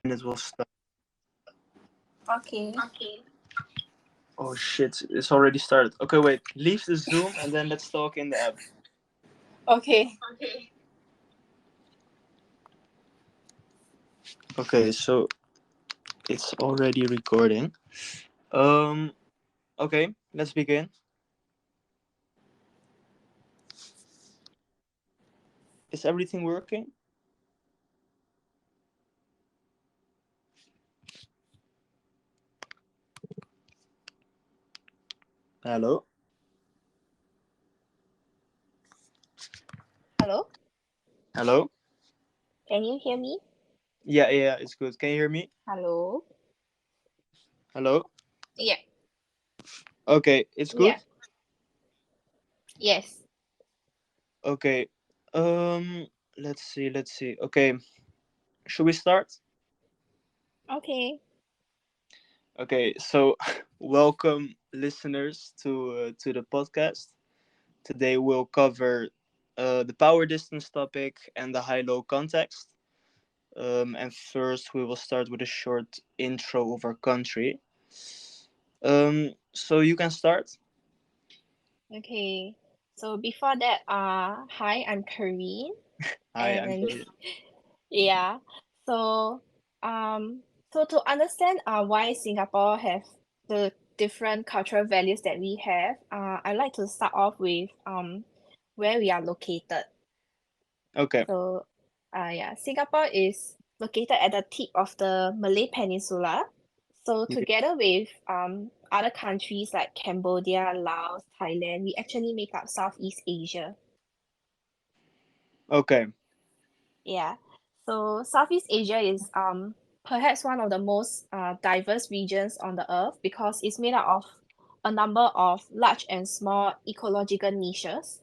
It will start. Okay. Oh shit, it's already started. Okay, wait. Leave the Zoom and then let's talk in the app. Okay. Okay, so it's already recording. Um, okay, let's begin. Is everything working? Hello? Hello? Hello? Can you hear me? Yeah, it's good. Can you hear me? Hello? Hello? Yeah. Okay, it's good? Yeah. Yes. Okay. Let's see. Okay, should we start? Okay. Okay, so welcome listeners to the podcast. Today we'll cover the power distance topic and the high-low context. And first we will start with a short intro of our country. So you can start. Okay. So before that, hi, I'm Kareen, Hi, I'm and Kate. yeah. So um so to understand why Singapore have the different cultural values that we have, I'd like to start off with where we are located. Okay. So yeah, Singapore is located at the tip of the Malay Peninsula. So Okay. together with other countries like Cambodia, Laos, Thailand, we actually make up Southeast Asia. Okay. Yeah. So Southeast Asia is perhaps one of the most diverse regions on the earth because it's made up of a number of large and small ecological niches.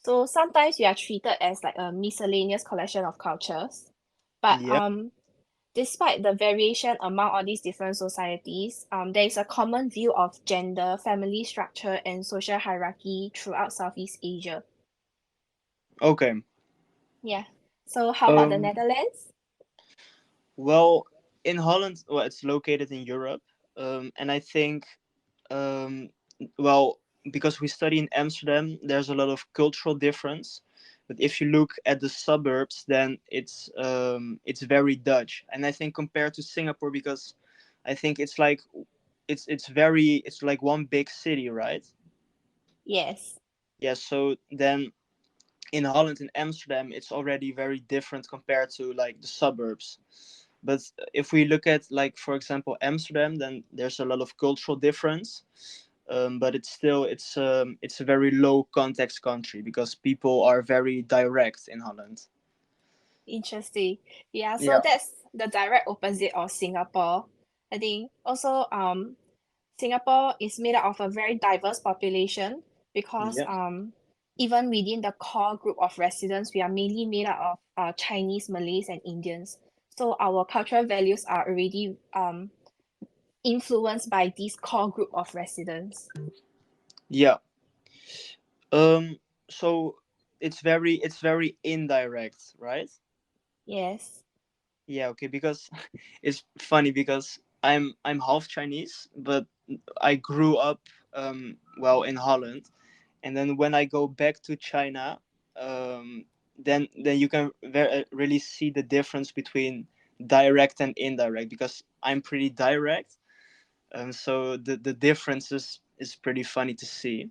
So sometimes we are treated as like a miscellaneous collection of cultures. But Yeah. despite the variation among all these different societies, there is a common view of gender, family structure, and social hierarchy throughout Southeast Asia. Okay. Yeah. So how about the Um. Netherlands? Well, in Holland, well, it's located in Europe. And I think, um, well, because we study in Amsterdam, there's a lot of cultural difference. But if you look at the suburbs, then it's very Dutch. And I think compared to Singapore, because I think it's like one big city, right? Yes. Yeah. So then in Holland and Amsterdam, it's already very different compared to like the suburbs. But if we look at like for example Amsterdam, then there's a lot of cultural difference. But it's a very low context country because people are very direct in Holland. Interesting. Yeah, so Yeah. that's the direct opposite of Singapore. I think also Singapore is made up of a very diverse population because Yeah. even within the core group of residents, we are mainly made up of Chinese, Malays, and Indians. So our cultural values are already influenced by this core group of residents. Yeah. Um. So it's very indirect, right? Yes. Yeah. Okay. Because it's funny because I'm half Chinese, but I grew up well in Holland, and then when I go back to China, then you can really see the difference between direct and indirect because I'm pretty direct, so the difference is pretty funny to see.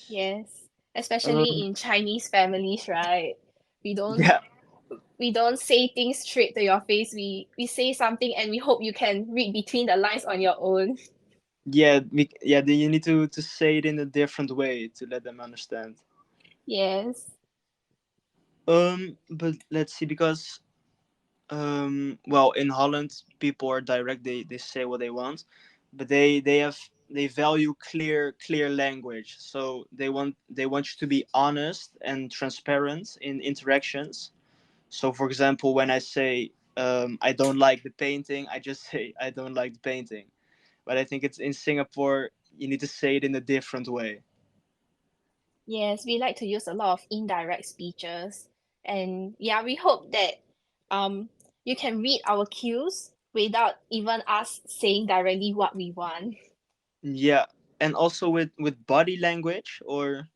Yes. Especially Um, in Chinese families, right? We don't yeah, we don't say things straight to your face. We say something and we hope you can read between the lines on your own. yeah. Then you need to say it in a different way to let them understand. Yes. But let's see because well in Holland people are direct, they say what they want, but they value clear language, so they want you to be honest and transparent in interactions. So for example, when I say I don't like the painting, I just say I don't like the painting. But I think it's in Singapore you need to say it in a different way. Yes, we like to use a lot of indirect speeches. And yeah, we hope that um you can read our cues without even us saying directly what we want. Yeah, and also with body language or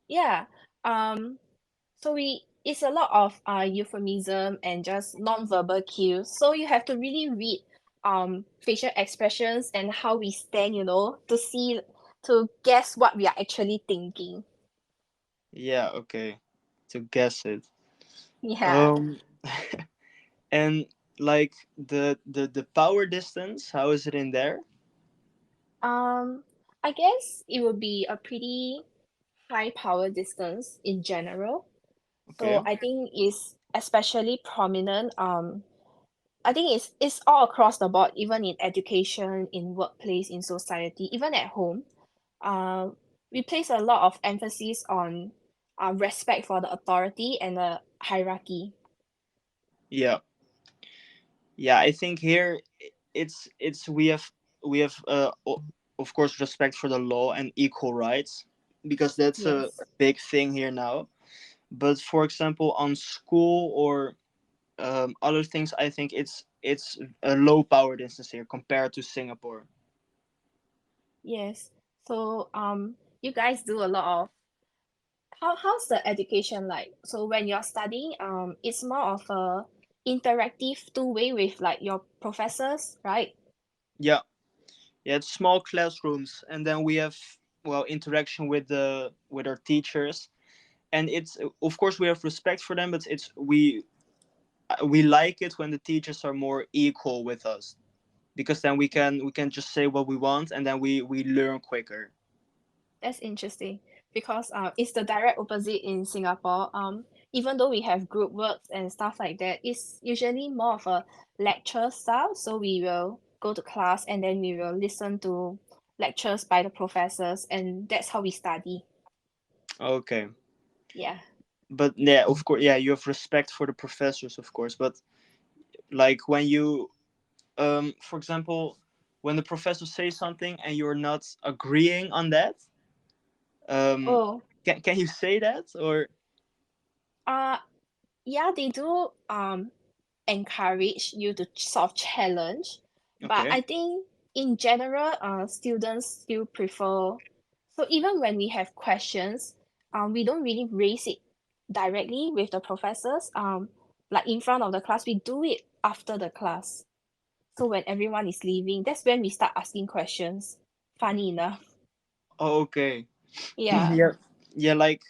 Yeah. Um, so we it's a lot of euphemism and just non-verbal cues. So you have to really read facial expressions and how we stand, to guess what we are actually thinking. yeah, okay, to guess it. Yeah. Um, and like the power distance, how is it in there? Um, I guess it would be a pretty high power distance in general. Okay. So I think it's especially prominent. I think it's all across the board, even in education, in workplace, in society, even at home. Uh, we place a lot of emphasis on respect for the authority and the hierarchy. Yeah, yeah. I think here it's of course respect for the law and equal rights because that's a Yes. big thing here now. But for example, on school or other things, I think it's a low power distance here compared to Singapore. Yes. So you guys do a lot of how's the education like? So when you're studying, it's more of a interactive two-way with like your professors, right? Yeah, yeah. It's small classrooms, and then we have well interaction with our teachers, and it's of course we have respect for them, but it's we like it when the teachers are more equal with us because then we can just say what we want and then we learn quicker. That's interesting because it's the direct opposite in Singapore. Even though we have group works and stuff like that, it's usually more of a lecture style. So we will go to class and then we will listen to lectures by the professors, and that's how we study. Okay, Yeah. but yeah, of course, yeah, you have respect for the professors, of course, but like when you for example, when the professor says something and you're not agreeing on that, um Oh, can you say that or uh, yeah, they do encourage you to sort of challenge, but okay. I think in general, students still prefer. So even when we have questions, we don't really raise it directly with the professors. Like in front of the class, we do it after the class. So when everyone is leaving, that's when we start asking questions. Funny enough. Oh, okay. Yeah. Yeah, yeah, like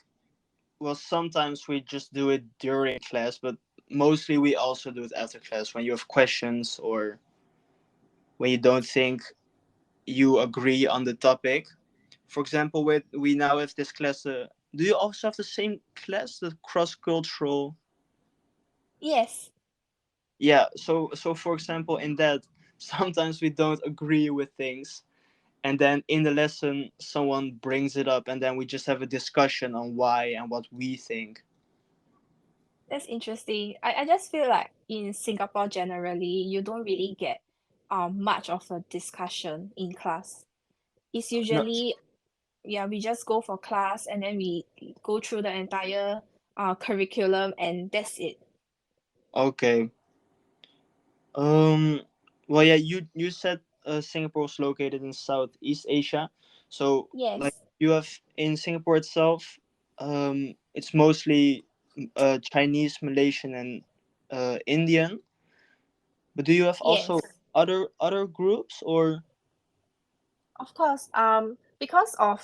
well sometimes we just do it during class, but mostly we also do it after class when you have questions or when you don't think you agree on the topic. For example, with we now have this class. Do you also have the same class, the cross cultural? Yes. Yeah. So for example, in that sometimes we don't agree with things, and then in the lesson someone brings it up, and then we just have a discussion on why and what we think. That's interesting. I just feel like in Singapore generally, you don't really get much of a discussion in class. It's No. usually, yeah, we just go for class and then we go through the entire curriculum and that's it. Okay. Um. Well, yeah. You said Singapore was located in Southeast Asia, so like Yes, you have in Singapore itself, it's mostly Chinese, Malaysian, and Indian. But do you have also yes, other groups or? of course. Because of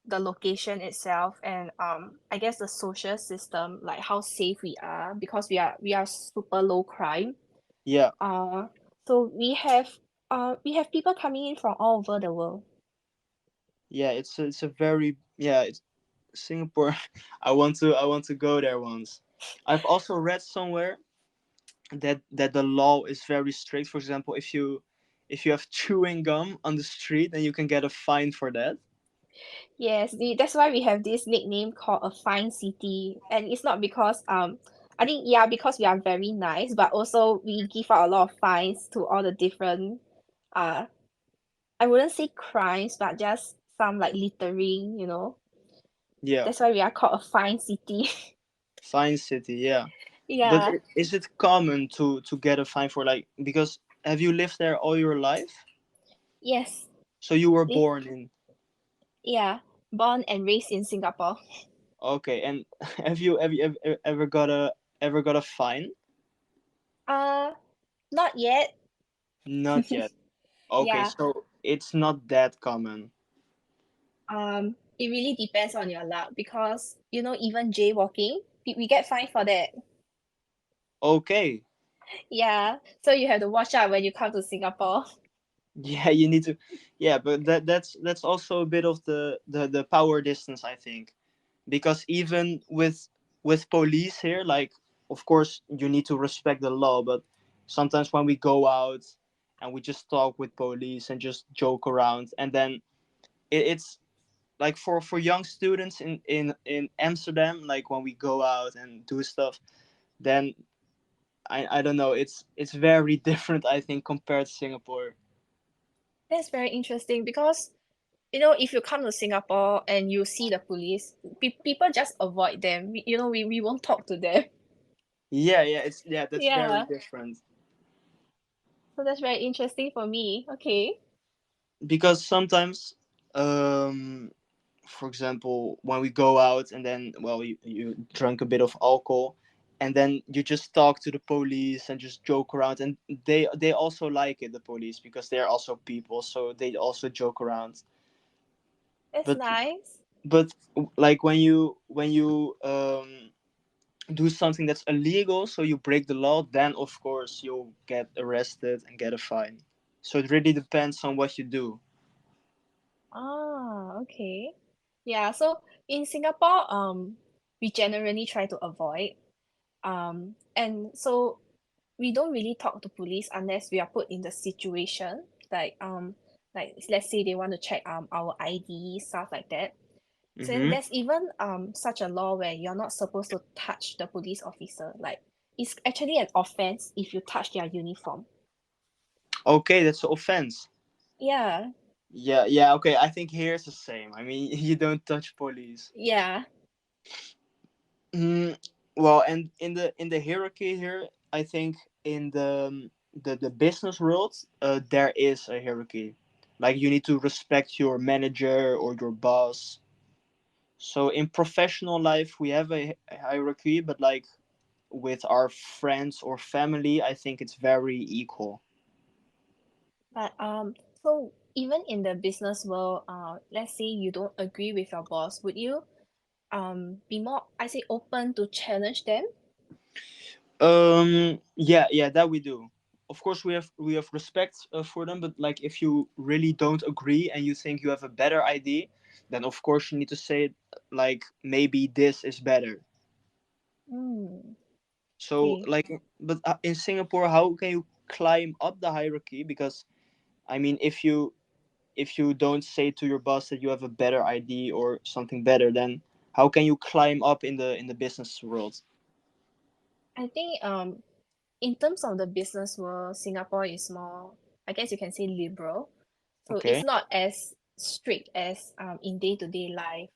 the location itself and I guess the social system, like how safe we are, because we are super low crime. Yeah, Uh, so we have people coming in from all over the world. yeah. It's a very yeah. It's Singapore. I want to go there once. I've also read somewhere that the law is very strict. For example, if you have chewing gum on the street, then you can get a fine for that. Yes, that's why we have this nickname called a fine city, and it's not because I think yeah because we are very nice, but also we give out a lot of fines to all the different uh I wouldn't say crimes, but just some like littering. Yeah, That's why we are called a fine city. fine city. Yeah, But Yeah. is it common to get a fine for, like, because have you lived there all your life? Yes. So you were Live. born in. Yeah. Born and raised in Singapore. Okay, and have you ever got a fine? Uh, Not yet. Not yet. Okay, Yeah. so it's not that common. It really depends on your luck because even jaywalking, we get fined for that. Okay. Yeah. So you have to watch out when you come to Singapore. Yeah, you need to. Yeah, but that's also a bit of the power distance, I think, because even with police here, like, of course you need to respect the law, but sometimes when we go out and we just talk with police and just joke around, and then it's like for young students in Amsterdam, like when we go out and do stuff, then I don't know, it's very different, I think, compared to Singapore. That's very interesting because if you come to Singapore and you see the police, people just avoid them. We won't talk to them. Yeah, that's very Yeah. different. So that's very interesting for me. Okay. Because sometimes, um for example, when we go out and then, well, you drink a bit of alcohol, and then you just talk to the police and just joke around, and they also like it, the police, because they're also people, so they also joke around. That's but nice. but like when you do something that's illegal, so you break the law, then of course you'll get arrested and get a fine. So it really depends on what you do. Ah, okay. Yeah, so in Singapore, we generally try to avoid. And so we don't really talk to police unless we are put in the situation. Like let's say they want to check our ID, stuff like that. So then Hmm. there's even such a law where you're not supposed to touch the police officer. Like it's actually an offense if you touch their uniform. Okay, that's an offense. Yeah, Yeah, okay, I think here's the same. I mean, you don't touch police. yeah. Mm, well, and in the hierarchy here, I think in the business world, there is a hierarchy. Like, you need to respect your manager or your boss. So in professional life, we have a hierarchy, but like with our friends or family, I think it's very equal. But so even in the business world, let's say you don't agree with your boss, would you be more, I say, open to challenge them? Yeah, that we do. Of course, we have respect for them, but like if you really don't agree and you think you have a better idea, then of course you need to say, like, maybe this is better. Hmm. So Okay. like, but in Singapore, how can you climb up the hierarchy? Because I mean, if you don't say to your boss that you have a better idea or something better, then how can you climb up in the business world? I think in terms of the business world, Singapore is more, I guess you can say, liberal. So it's Okay. not as strict as in day-to-day life.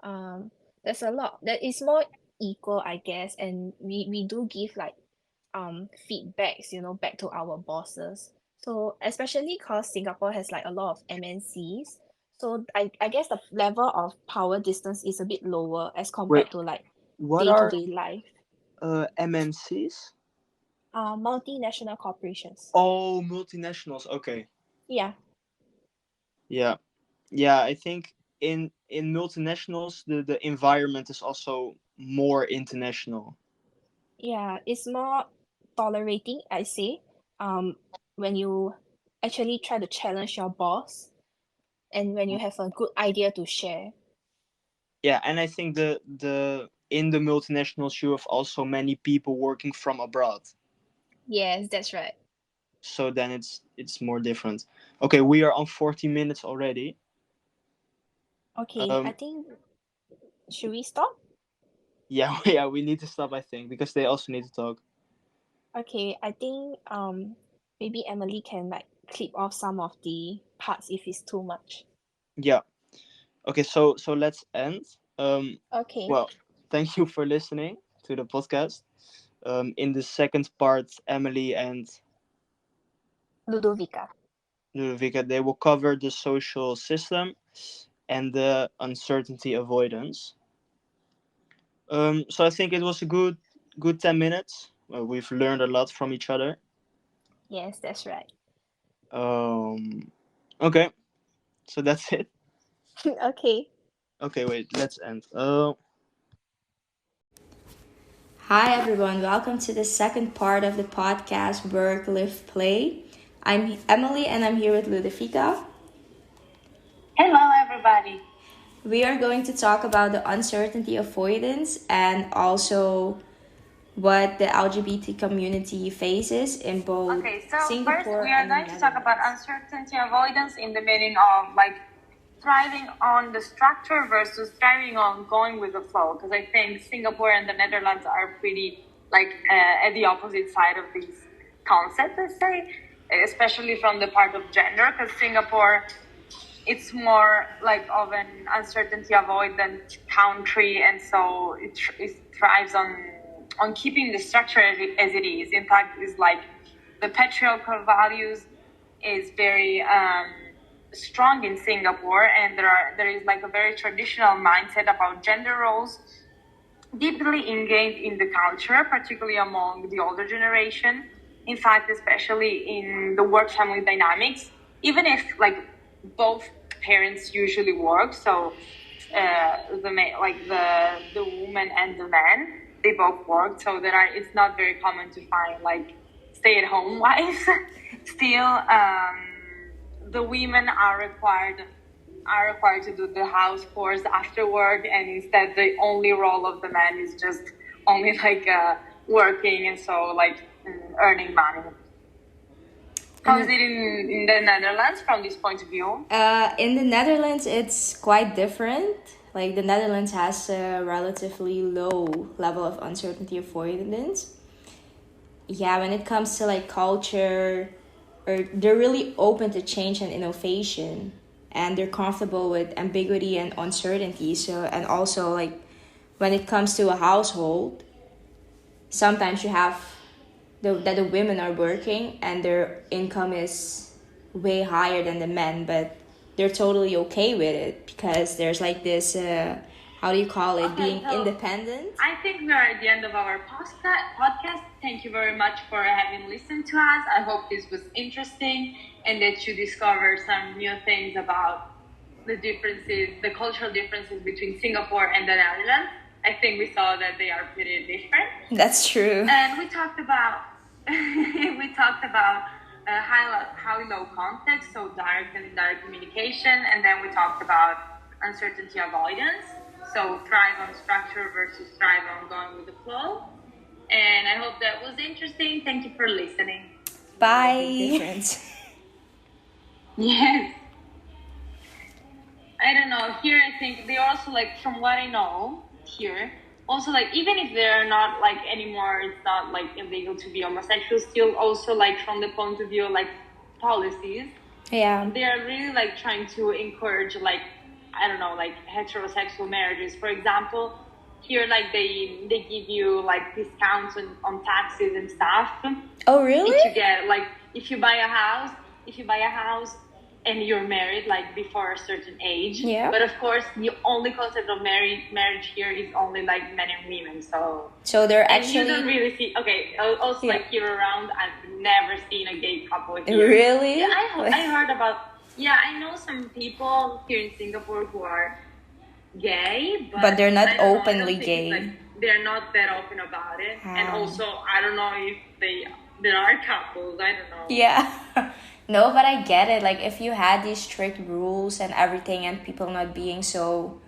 Um, there's a lot that is more equal, I guess, and we do give like feedbacks, back to our bosses. So especially because Singapore has like a lot of MNCs, so I guess the level of power distance is a bit lower as Wait, compared to like what are day-to-day life. MNCs? Multinational corporations. Oh, multinationals. Okay. Yeah, Yeah. Yeah, I think in multinationals the environment is also more international. yeah, it's more tolerating, I say. When you actually try to challenge your boss and when you have a good idea to share. Yeah, and I think the in the multinationals you have also many people working from abroad. Yes, that's right. So then it's more different. Okay, we are on 40 minutes already. Okay, I Um think should we stop? yeah, yeah, we need to stop, I think, because they also need to talk. Okay, I think maybe Emily can like clip off some of the parts if it's too much. Yeah. Okay, so let's end. Okay. Well, thank you for listening to the podcast. In the second part, Emily and Ludovica. Ludovica, they will cover the social system and the uncertainty avoidance. So I think it was a good 10 minutes. We've learned a lot from each other. Yes, that's right. Okay, so that's it. Okay. Okay, wait, let's end. Hi, everyone. Welcome to the second part of the podcast Work, Live, Play. I'm Emily and I'm here with Ludovica. Hello, everybody. We are going to talk about the uncertainty avoidance and also what the LGBT community faces in both Okay, so first Singapore we are and the going to talk about Netherlands. uncertainty avoidance in the meaning of like thriving on the structure versus thriving on going with the flow. Because I think Singapore and the Netherlands are pretty like at the opposite side of these concepts, let's say, especially from the part of gender. Because Singapore, it's more like of an uncertainty avoidant country, and so it thrives on keeping the structure as it is. In fact, it's like the patriarchal values is very strong in Singapore, and there is like a very traditional mindset about gender roles, deeply ingrained in the culture, particularly among the older generation. In fact, especially in the work family dynamics, even if like both parents usually work, so the woman and the man, they both work. So it's not very common to find like stay-at-home wives. Still, the women are required to do the house chores after work, and instead the only role of the man is just only like working, and so like earning money. How is it in the Netherlands from this point of view? In the Netherlands, it's quite different. Like the Netherlands has a relatively low level of uncertainty avoidance. Yeah, when it comes to like culture, or they're really open to change and innovation, and they're comfortable with ambiguity and uncertainty. So, and also like when it comes to a household, sometimes you have that the women are working and their income is way higher than the men, but they're totally okay with it because there's like this how do you call it, being independent. I think we're at the end of our podcast. Thank you very much for having listened to us. I hope this was interesting and that you discovered some new things about the differences, the cultural differences between Singapore and the Netherlands. I think we saw that they are pretty different. That's true. And we talked about highly low context, so direct and indirect communication, and then we talked about uncertainty avoidance, so thrive on structure versus thrive on going with the flow. And I hope that was interesting. Thank you for listening. Bye. Yes. I don't know. Here, I think they also like, from what I know here, also like even if they're not like anymore, it's not like illegal to be homosexual. Still, also like from the point of view like policies, Yeah, they are really like trying to encourage like, I don't know, like heterosexual marriages. For example, here like they give you like discounts on taxes and stuff. oh really? If you get like if you buy a house and you're married like before a certain age. Yeah. But of course, the only concept of marriage here is only like men and women. So they're and actually you don't really see. Okay, also Yeah. like here around, I've never seen a gay couple here. Really? Yeah, I heard about. Yeah, I know some people here in Singapore who are gay, But they're not I don't know, I don't openly think gay. it's, like, they're not that open about it, and Ah. also I don't know if there are couples. I don't know. Yeah. No, but I get it. Like, if you had these strict rules and everything, and people not being so,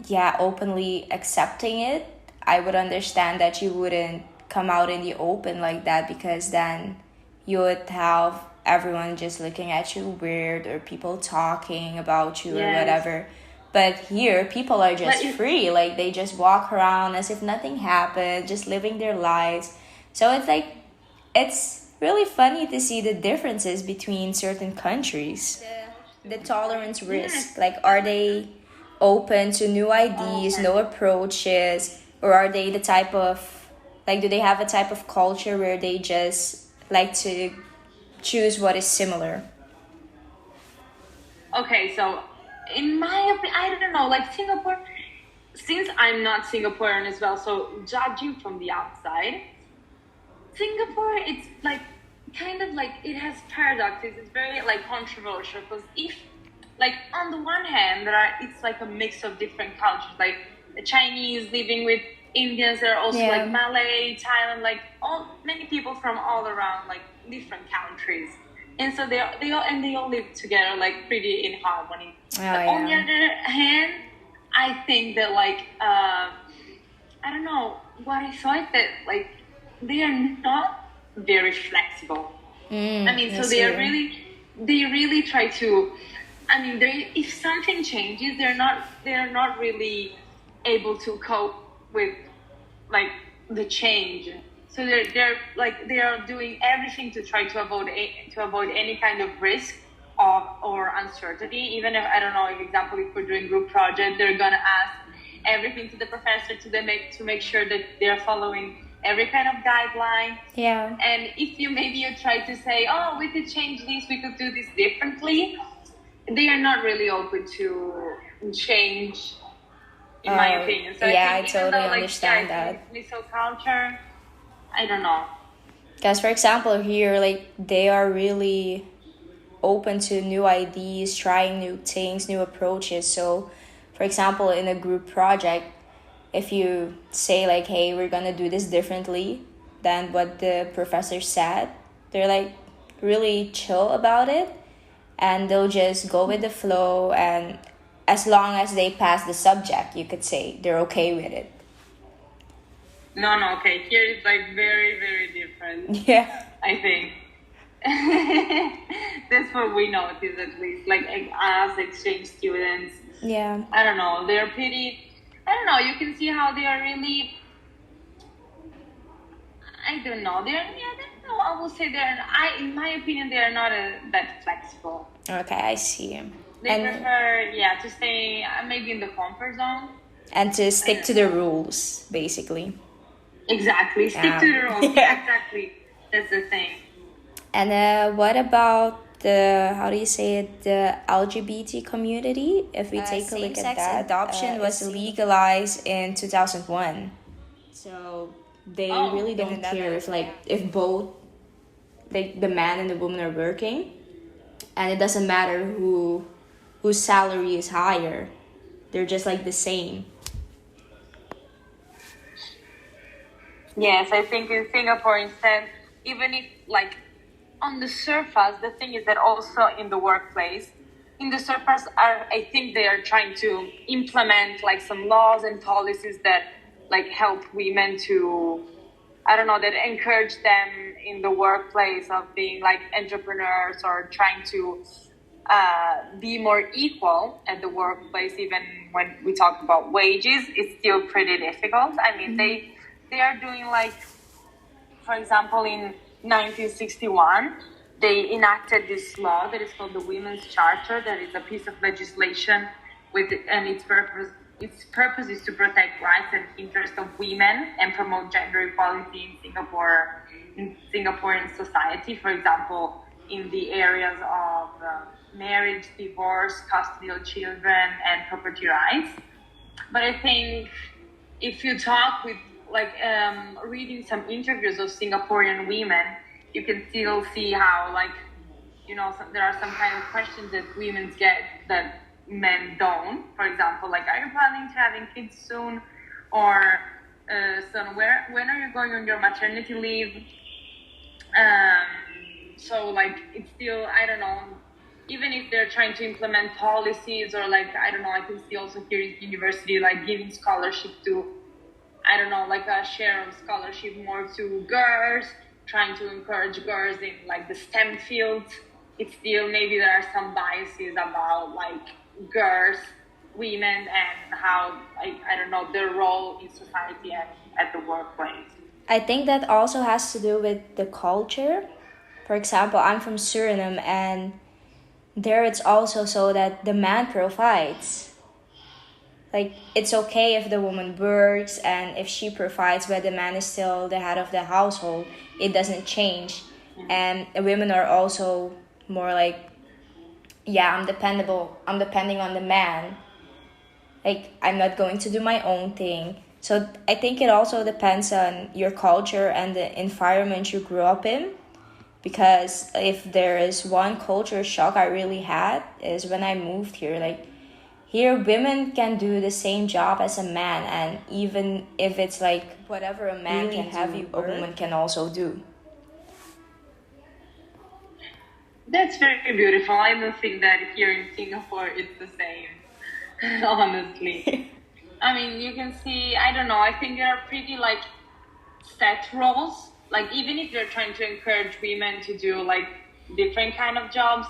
yeah, openly accepting it, I would understand that you wouldn't come out in the open like that, because then you would have everyone just looking at you weird, or people talking about you or Yes. whatever. But here, people are just But if- free. Like, they just walk around as if nothing happened, just living their lives. So it's like, it's really funny to see the differences between certain countries. The tolerance risk. Like, are they open to new ideas, no approaches, or are they the type of Like, do they have a type of culture where they just like to choose what is similar? Okay, so in my opinion, I don't know, like Singapore, since I'm not Singaporean as well, so judging from the outside, Singapore, it's like kind of like it has paradoxes. It's very like controversial because if, like, on the one hand, it's like a mix of different cultures, like the Chinese living with Indians. There are also like Malay, Thailand, like many people from all around like different countries, and so they all live together like pretty in harmony. But on the other hand, I think that like I don't know what I saw is that like they are not very flexible. I mean, so they really try to. I mean, if something changes, they're not really able to cope with like the change. So they're like they are doing everything to try to avoid any kind of risk or uncertainty. Even if, I don't know, for example, if we're doing group project, they're gonna ask everything to the professor to make sure that they're following every kind of guideline. Yeah. And if you try to say, oh, we could change this, we could do this differently, they are not really open to change, in my opinion. So I totally understand that. Miso culture, I don't know. Because, for example, here, like, they are really open to new ideas, trying new things, new approaches. So, for example, in a group project, if you say, like, hey, we're going to do this differently than what the professor said, they're, like, really chill about it. And they'll just go with the flow. And as long as they pass the subject, you could say they're okay with it. No, okay. Here it's like very, very different. Yeah. I think. That's what we notice, at least. Like us exchange students. Yeah. I don't know. They're pretty. I don't know. You can see how they are really. I don't know. I will say in my opinion, they are not that flexible. Okay, I see. They prefer, to stay maybe in the comfort zone. And to stick to the rules, basically. Exactly. Stick to the rules. Yeah, exactly. That's the thing. And what about the LGBT community? If we take a look at that, adoption was legalized in 2001. So they really don't care if both the man and the woman are working, and it doesn't matter whose salary is higher. They're just like the same. Yes, I think in Singapore instead, even if like on the surface, the thing is that also in the workplace, I think they are trying to implement like some laws and policies that like help women to, I don't know, that encourage them in the workplace of being like entrepreneurs or trying to be more equal at the workplace. Even when we talk about wages, it's still pretty difficult. I mean, they are doing like, for example, in 1961, they enacted this law that is called the Women's Charter. That is a piece of legislation and its purpose is to protect rights and interests of women and promote gender equality in Singaporean society. For example, in the areas of marriage, divorce, custody of children, and property rights. But I think if you talk with reading some interviews of Singaporean women, you can still see how there are some kind of questions that women get that men don't. For example, like, are you planning to having kids soon? Or son, when are you going on your maternity leave? So like it's still, I don't know, even if they're trying to implement policies or like, I don't know, I can see also here in university like giving scholarship to, I don't know, like a share of scholarship more to girls, trying to encourage girls in like the STEM fields. It's still, maybe there are some biases about like girls, women, and how, like, I don't know, their role in society and at the workplace. I think that also has to do with the culture. For example, I'm from Suriname, and there it's also so that the man provides. like it's okay if the woman works and if she provides, but the man is still the head of the household. It doesn't change. And women are also more like, yeah, I'm depending on the man, like I'm not going to do my own thing. So I think it also depends on your culture and the environment you grew up in, because if there is one culture shock I really had is when I moved here. Like here women can do the same job as a man, and even if it's like whatever a man really can heavy do, a woman can also do. That's very beautiful. I don't think that here in Singapore it's the same. Honestly. I mean, you can see, I don't know, I think there are pretty like set roles. Like even if you're trying to encourage women to do like different kind of jobs,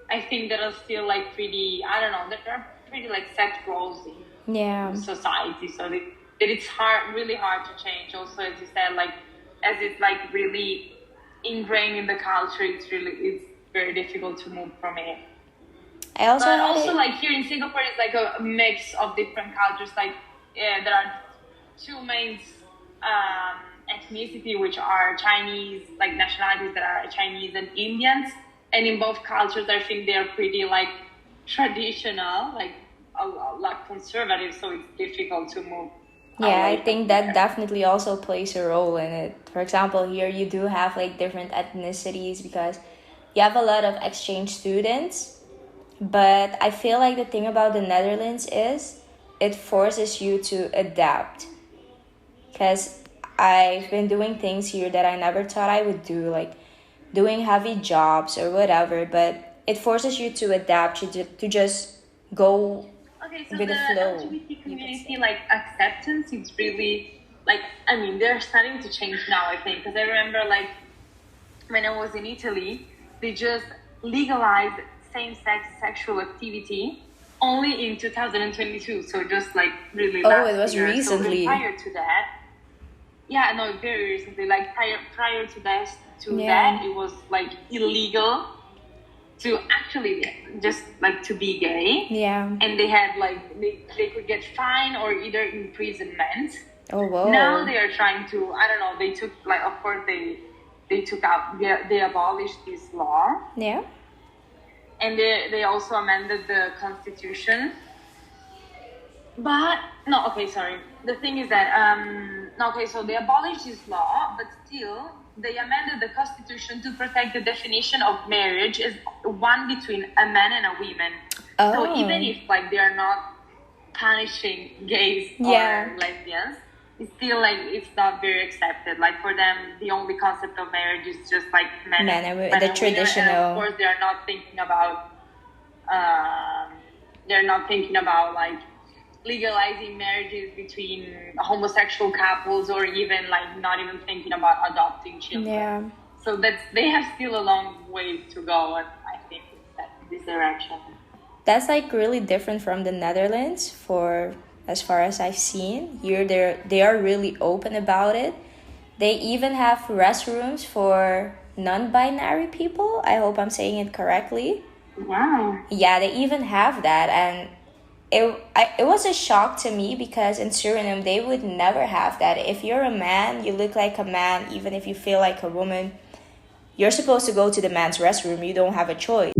I think there are still like pretty, I don't know, there are pretty like set roles in society. So that it's really hard to change. Also, as you said, like as it's like really ingrained in the culture, it's very difficult to move from it. But also like here in Singapore, it's like a mix of different cultures. Like there are two main ethnicity, which are Chinese, like nationalities that are Chinese and Indians. And in both cultures, I think they are pretty like traditional, like a lot conservative. So it's difficult to move. Yeah, I think that definitely also plays a role in it. For example, here you do have like different ethnicities because you have a lot of exchange students. But I feel like the thing about the Netherlands is it forces you to adapt. Because I've been doing things here that I never thought I would do, like doing heavy jobs or whatever. But it forces you to adapt, to just go with the flow. LGBT community, like acceptance, it's really like, I mean, they're starting to change now, I think. Because I remember like when I was in Italy, they just legalized same-sex sexual activity only in 2022, so just like really last year. It was recently. So prior to that, very recently. Like prior to that, it was like illegal to actually just like to be gay. Yeah. And they had like they could get fined or either imprisonment. Oh wow. Now they are trying to, I don't know. They took like, of course they took out, they abolished this law. Yeah. And they also amended the constitution. But, no, okay, sorry. The thing is that, so they abolished this law, but still, they amended the constitution to protect the definition of marriage as one between a man and a woman. Oh. So even if, like, they are not punishing gays or lesbians, it's still, like, it's not very accepted. Like, for them, the only concept of marriage is just, like, men and the traditional. And, of course, they're not thinking about, like, legalizing marriages between homosexual couples or even, like, not even thinking about adopting children. Yeah. So they have still a long way to go, and I think in this direction. That's, like, really different from the Netherlands as far as I've seen. Here they are really open about it. They even have restrooms for non-binary people. I hope I'm saying it correctly. Wow. Yeah, they even have that, and it was a shock to me because in Suriname they would never have that. If you're a man, you look like a man, even if you feel like a woman, you're supposed to go to the man's restroom. You don't have a choice.